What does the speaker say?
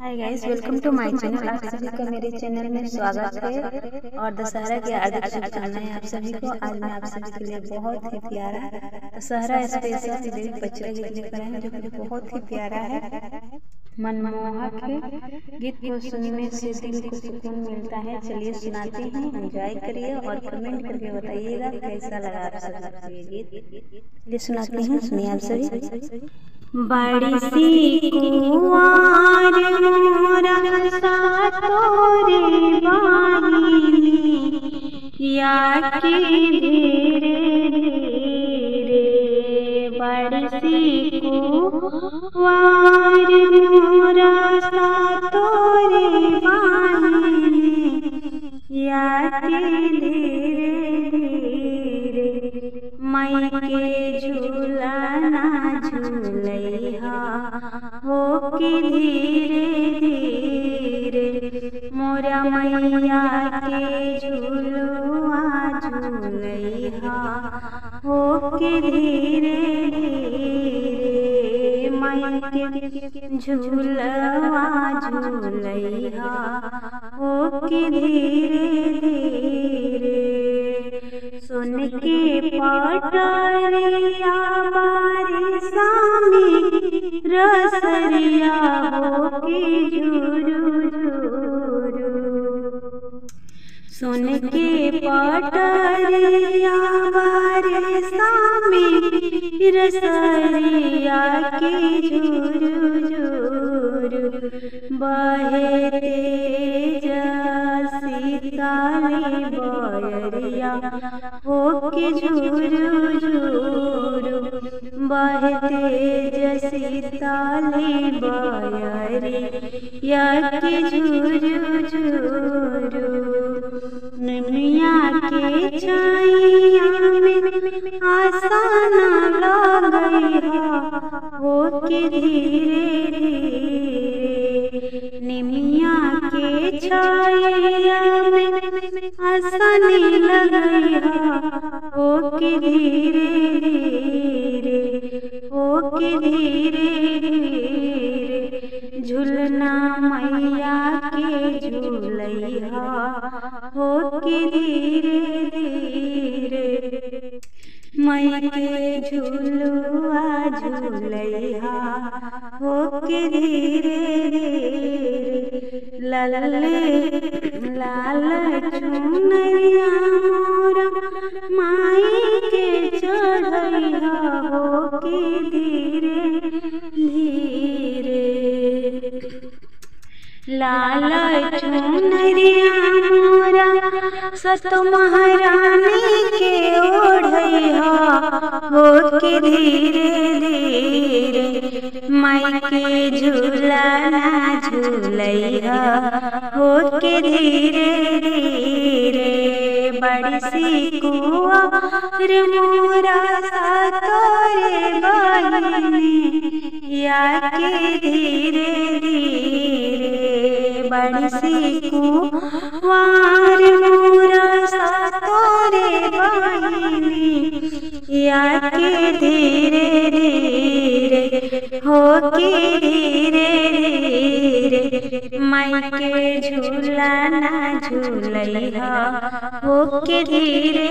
Hi guys, welcome two माय channel. आप सभी का मेरे चैनल में स्वागत है और दशहरा की हार्दिक शुभकामनाएं आप सभी को। आज मैं आप सभी के लिए बहुत ही प्यारा दशहरा स्पेशल देवी पचरा गीत लेकर आए हैं, जो कि बहुत ही प्यारा है, मनमोहक है। गीत को सुनने से दिल को सुकून मिलता है। चलिए सुनाते हैं, एंजॉय करिए और कमेंट करके बताइएगा कैसा लगा आप सभी को ये गीत। चलिए सुनाते हैं, सुनिए आप सभी। बड़ी सी कुंवार मोरा सा तोरे बानी या के धीरे धीरे। बड़ी सी कुंवार मोरा सा तोरे बानी या के धीरे धीरे। मई के झूला ना झूलैहा हो के धीरे धीरे। मोरा मैया के झूलुआ झूलैहा हो के धीरे धीरे। मई के झूलुआ झूलैहा हो के धीरे धीरे। सुन के पटरिया बारिशा में रसरिया हो के झुरु झुरु। सुन के पटरिया बारिशा में रसरिया के झुरु झुरु। बहे तेज शीतली बयरिया हो के झुरु झुरु। बहे तेज शीतली बयरिया के झुरु झुरु। निमिया के छाया में आसान लगैहा हो के धीरे धीरे। निमिया के छाया में आसान लगैहा हो के धीरे धीरे हो के धीरे धीरे। झूलना मैया के झूलैहा हो के धीरे धीरे। मई के झूलुआ झूलैहा हो के धीरे धीरे। लाल लाल चुनरिया मोरा माई के चढ़ैहा हो के धीरे धीरे। लाल चुनरिया मोरा सत महारानी के ओढ़ैहा हो के धीरे धीरे। माई के झूला ना झूलैहा हो के धीरे धीरे। बड़ी सी कुंवार मोरा सा तोरे बानी या के धीरे धीरे। बड़ी सी कुंवार मोरा सा तोरे बानी या के धीरे धीरे हो के धीरे धीरे। मई के झूला ना झूलैहा हो के धीरे